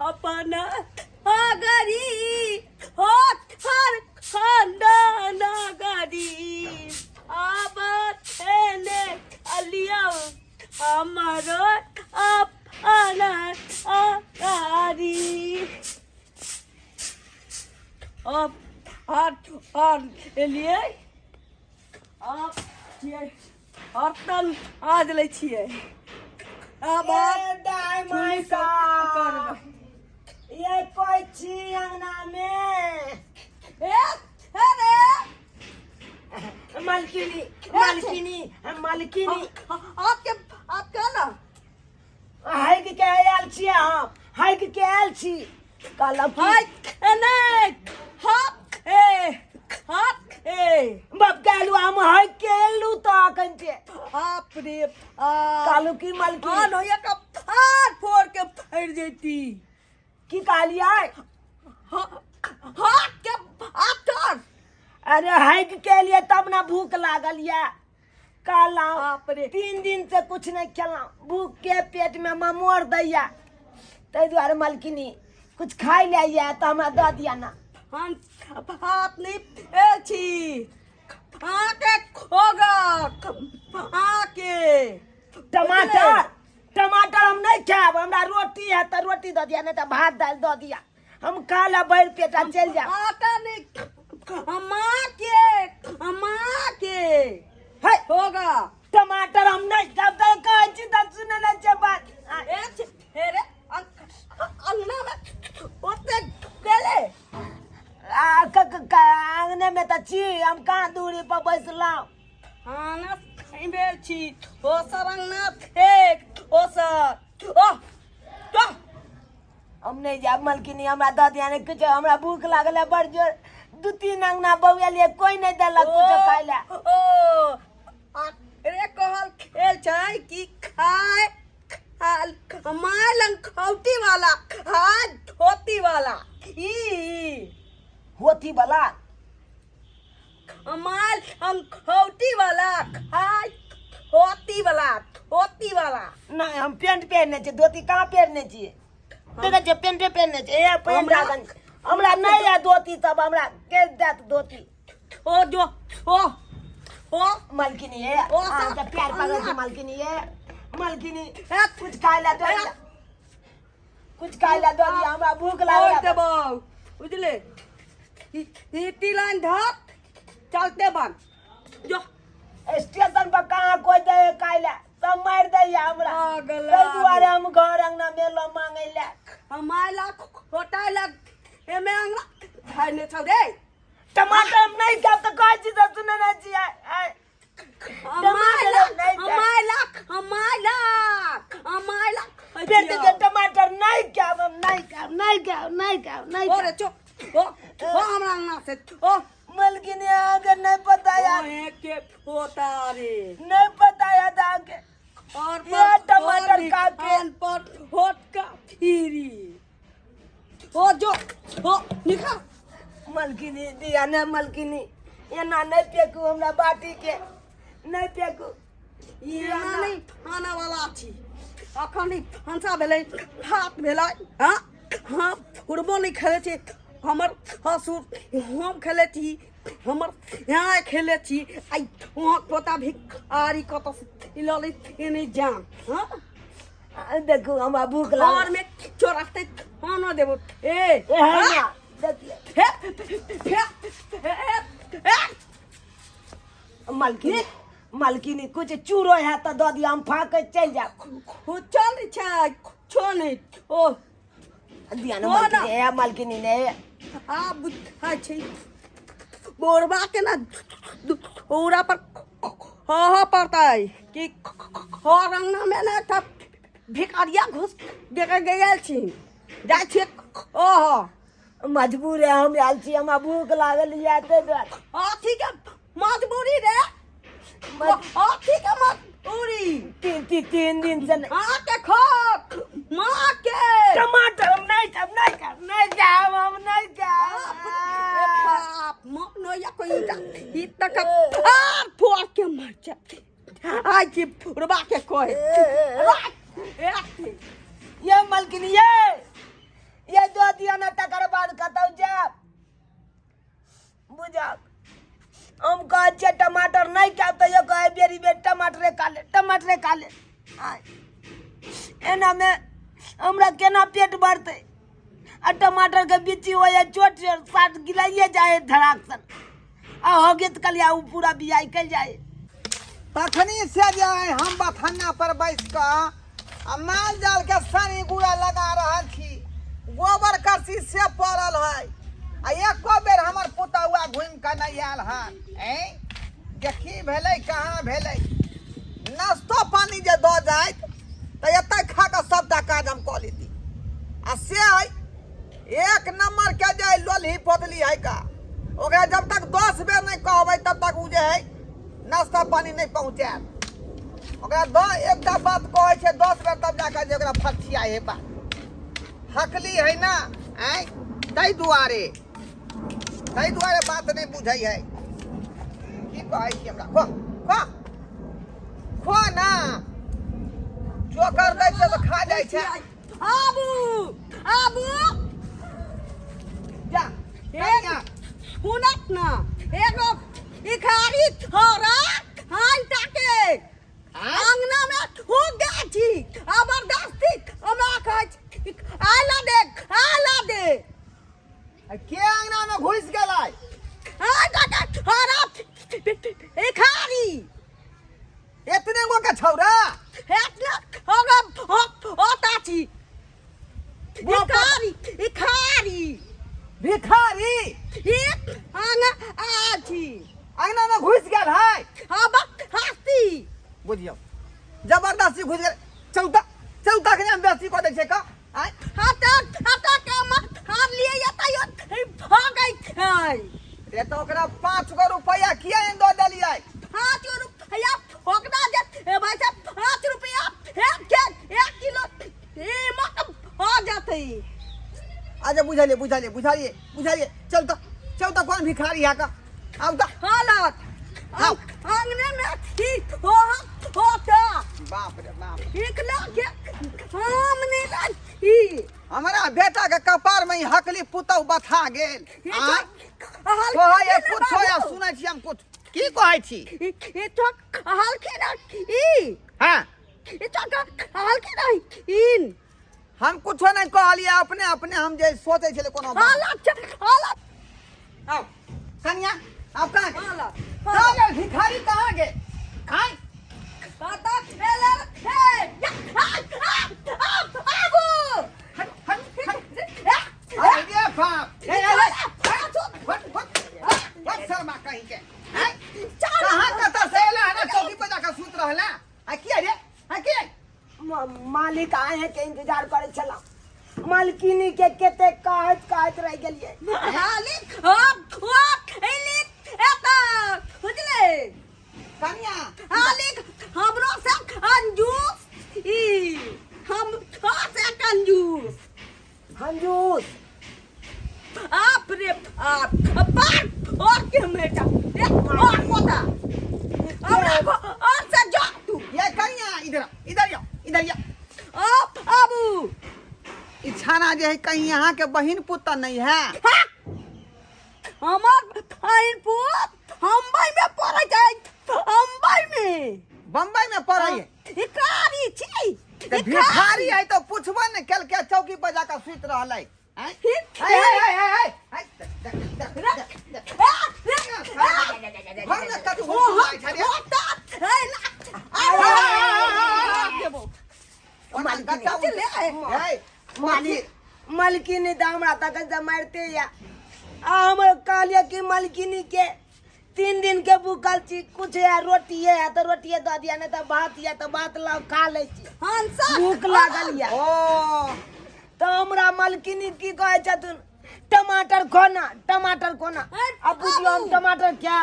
अपना आगरी होत हर खानदान आगरी अब तेने अलिया हमारो अपना आगरी अब और लिए अब हर तन आज ले छिए अब दाई माई का ये कोई छी अंगना में अरे मालकिनी मालकिनी मालकिनी आपके ना हाय के आयल छी हम हाय के आयल छी काला हाय नहीं हाथ ए बाप कालू हम हाय केलू तो कंचे आप रे कालू की मालकिनी नो ये का फाड़ फोड़ के फट जेती की कालिया हाथ के आफ्टर अरे हाय के लिए तब ना भूख लागल या काला बाप रे 3 दिन से कुछ नहीं खेला भूख के पेट में ममोर दैया तै द्वारे मालकिनी कुछ खाई लिया तो हमरा दे दिया ना हम हाथ नहीं एची आके खोगा आके टमाटर टमाटर हम नहीं खाब हमरा रोटी है तो रोटी दे दिया नहीं तो भात दाल दे दिया हम काला बैर पेटा चल जा आटा नहीं अम्मा के है होगा टमाटर हम नहीं खाब तो कह छी त सुने ना छै बात हेरे अंगना में ओते गेले आंगने में तो छी हम कहाँ दूरी पर बैसला खाना खाई बेर छी ओ सरंगना फेक ओ सर ओ तो हम नहीं जाब मालकिनी हमरा दे दिया नहीं कुछ हमरा भूख लागल है बड़ जोर 2-3 अंगना बउआ लिए कोई नहीं देलक कुछ खाई ले ओ अरे कहल खेल छै कि खाए मालंग खौटी वाला खाए धोती वाला ई होती वाला माल अंखौटी वाला खाए धोती वाला नहीं हम पेंट पहनने छी धोती कहाँ पहनने छी देखे छै पेंट पहनने छी ए पेंट हमरा नहीं है धोती सब हमरा के देत धोती ओ जो ओ मालकिनी है ओ तो प्यार पागल छी मालकिनी है मालकिनी कुछ खाई ला दो कुछ खाई ला दो हमरा भूख लागल देबो बुझले हिटी लाइन धत चलते बन जो स्टेशन पर कहाँ कोई दे खाई ला सब मार दे हमरा पागल तै दुआरे हम घर अंगना मेलो मांगे ला हमारा खोटा लग एमे अंगना भाई ने छौ रे टमाटर हम नहीं खाब तो कोई चीज सुने ना छी हमारा पेट के टमाटर नहीं खाब हम नहीं खाब ओरे चो ओ हमरा अंगना से ओ मालकिनी आगे नहीं पता यार ओए के होता रे नहीं पता यार आगे और ये टमाटर का के पर होट का खीरी ओ जो ओ निखा मालकिनी दिया ना मालकिनी ये ना नहीं फेंकू हमरा बाटी के नहीं फेंकू ये नहीं खाना वाला छी अखन हंसा भेलै हाथ भेलै हाँ हाँ फुटबॉल नहीं खेले छी हमर हसुर हम खेले छी हमर यहाँ खेले छी आई वहाँ पोता भी आरी कत लले नहीं जान हाँ देखू हमरा भूख घर लागल में चोराते खाना देबो ए है ना देखिए मालकिनी मालकिनी कुछ चूरो है तो दे दिया हम फाक के चल जा चल छै छो नहीं ओ दिया ना मालकिनी है मालकिनी ने आ बुझा छै बोरबा के ना ओरा पर हो पड़ता है कि और अंगना में ना तब भिखारिया घुस देके गेल छी जाय छी ओहो मजबूर है हम आयल छी हमरा भूख लागल है ते दुआरे ठीक है मजबूरी रे ठीक है मजबूरी 3 दिन से माँ के खो माँ के टमाटर हम नहीं खाब नहीं खाब हम नहीं खाब नो या कोई इतना का फाड़ फोड़ के मर जा आई की रुबा के कोई ये मालकिनी ये दो दिया ना तकर बाद कतौ जाब बुझा हम कहे छे टमाटर नहीं खाब तो ये कहे बेरी बेर टमाटरे खा ले आय एना में हमरा केना पेट भरते आ टमाटर के बिच्ची हो जाए चोट से साथ गिलाइए जाए धड़ाक सन आ हो गए कलिया उ पूरा बियाई कल जाए तखनी से जाए हम बथन्ना पर बैठ कर आ माल जाल के सनी गुड़ा लगा रहा थी गोबर करसी से पड़ल है आ एको बेर हमर पुतौआ घूम के नहीं आयल है देखी भेलै कहाँ भेलै नाश्तो पानी जे दो जाए तो एतै खा के सबटा काज हम कऽ लेती आ से है एक नंबर के जे लोलही पोतली है का ओकरा जब तक 10 बेर नहीं कहबै तब तक उ जे है नाश्ता पानी नहीं पहुँचाएब ओकरा एकटा बात कहै छै 10 बेर तब जाकर जे ओकरा फटिया है बा हकली है ना ताहि दुआरे बात नहीं बुझै है की कहै छी हमरा खो ना चोकर दै छै तऽ खा जाइ छै आबू जा कनिया सुनत ना एगो इखारी थोड़ा हाल ताके अंगना में ठोक गई थी जबरदस्ती हमरा कहे आला दे के अंगना में घुस गेलै हां ताके थोड़ा इखारी एतने गो के छौरा एतना होगा छी इखारी भिखारी एक आना आछी अंगना में घुस गेल है अब हस्ती बुझियो जबरदस्ती घुस गेल चौथा के नाम बेसी कऽ दै छै का आय हाथा काम हार लिए यतै भागै छै रे तो ओकरा 5 गो रुपया किया ने दऽ देलियै 5 रुपया ओकरा जे भाई साहब 5 रुपया एक किलो मत हो जाते अच्छा बुझलिए चल तो कौन भिखारी है का अब तो हालत हाँ। आंगने में ठीक होता बाप रे बाप इकला के सामने रखी हमारा बेटा के कपार में ही हकली पुतौ बथा गेल ये कुछ या सुनै छी हम कुछ की कहै छी ये तो हल्के रखी हां ये तो हल्के रखी हम कुछो नहीं कहलिए अपने हम जे सोचे छले कोनो बात हालत आओ कन्या आप कहां गए हालत कहां भिखारी कहां गए खाए पता चले आबू अरे बाप what शर्मा कहीं के कहां कत से एला ना चौकी पे जाकर सूत रहला आ की रे आ की मालिक आए हैं के इंतजार करे चला मालकिनी के केते कहत रह गेलिए मालिक एता बुझले कन्या मालिक हमरो से कंजूस हम से कंजूस हंजूस आप रे आप और के बेटा और पोता और से जा तू ये कन्या इधर या आप आबू इच्छाना जे है कहीं यहाँ के बहिन पुत्र नहीं है हमार बहिन पुत मुंबई में पढ़े जाए बम्बई में पढ़े है इकारी छी तो भिखारी है तो पूछबो न कल के चौकी पर जाकर सूत रहलै मालकिनी तो हमरा तक से मारते या हम कहलिए कि मालकिनी के 3 दिन के भूखल छी कुछ है रोटी है तो रोटी दे दिया नहीं तो भात ला खा ले छी भूख लागल या तो हमरा मालकिनी की कहे छथुन टमाटर खोना अब बुझियो हम टमाटर क्या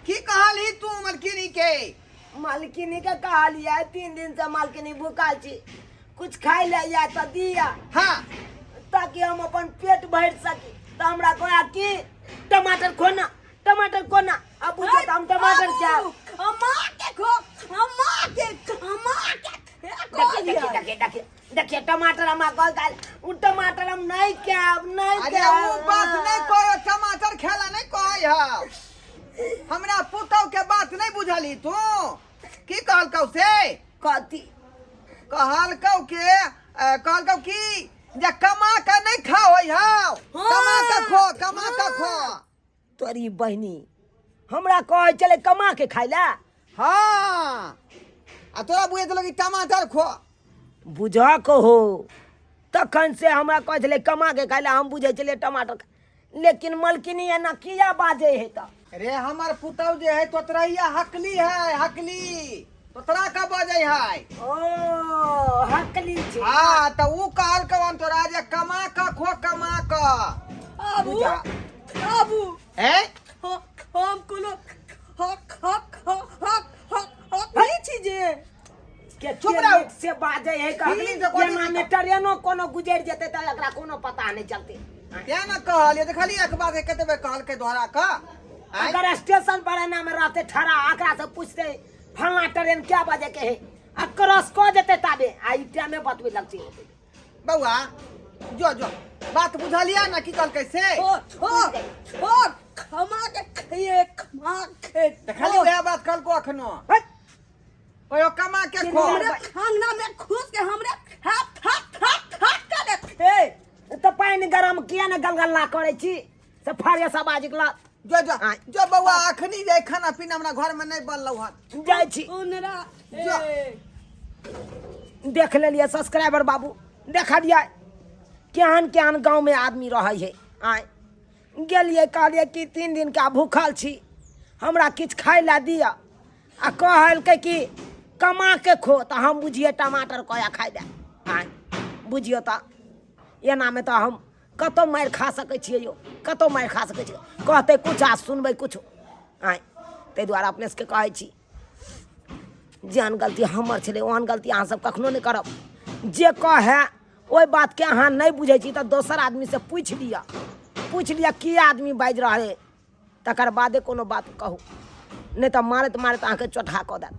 की कहली तू मालकिनी के मालकिनी के कहलिए 3 दिन से मालकिनी भूखल छी कुछ खाई ले या तो दिया हाँ ताकि हम अपन पेट भर सकी तो हमरा कहा कि टमाटर खोना अब बुझे हम टमाटर क्या हम कहल उ टमाटर हम नहीं खाब नहीं अरे खाब वो बात नहीं कहो, टमाटर खेला नहीं कहे है। हमरा पुतौ के बात नहीं बुझली तू। की कहलकौ से? कथी कहलकौ की जे कमा के नहीं खाओ हां, कमा के खो, कमा के खो। तोरी बहनी हमरा कहे चले कमा के खाइला। हाँ आ तोरा बुझे तो लगी टमाटर खो। बुझा कहो तखन से हमरा कहे चले कमा के खाइला, हम बुझे चले टमाटर लेकिन मलकिनी है ना किया बाजे है तो अरे हमार पुतौ जे है तोतरैया हकली है, हकली तोतरा का बजे है। ओ हकली छे। हाँ तो ऊ कहल कवन तोरा जे कमा के खो, कमा के। बाबू बाबू हैं? हम कोनो हक हक हक हक हक नहीं चीजे के चुप रहो। से बाजे है का हकली से कोई ये ना में ट्रेनो कोनो गुजर जेते त एकरा कोनो पता नहीं चलते। क्या न कहल ये देखली अखबार के कते बे कहल के दोहरा का। अगर स्टेशन पर ना में रहते ठहरा आकरा से पूछते फलना ट्रेन क्या बजे के है आ क्रॉस को जेते ताबे आई टाइम में बतवे लगती है। बउआ जो जो बात बुझलिया ना की कहल कैसे। ओ खमा के खाइए खमा के देखली वह बात कल को अखनो कोई कमा के खो। हमरे खाना में खुश के हमरे हाथ हाथ हाथ हाथ कर देते तो पानी गरम किया ना गलगला करे छी से फाड़िया सब आजिकला जो जो जो बउआ अखनी जाए खाना पीना हमरा घर में नहीं बनलौ हन। जाय छी उनरा जो। देख लेलिए सब्सक्राइबर बाबू देखा दिया केहन केहन गांव में आदमी रहे है। आए गेलिए कहलिए कि 3 दिन का भूखल छी हमरा किछ खाए ला दिया आ कहलकै कि कमा के खो तो हम बुझिए टमाटर कया खाए दे। आए बुझियो तो एना में तो हम कतो मार खा सकै छियै यो, कतो मार खा सकै छियै कहते कुछ आ सुनबै कुछ। आए ताहि दुआरे अपने सबके कहै छी जेहन गलती हमर छलै ओहन गलती अहाँ सब कखनो नहीं करब। जे कहे ओहि बात के अहाँ नहीं बुझे छी तो दोसर आदमी से पूछ लिया की आदमी बाजि रहे तकर बादे कोनो बात कहू, नहीं तो मारत मारत अहाँके चोठा कऽ देत।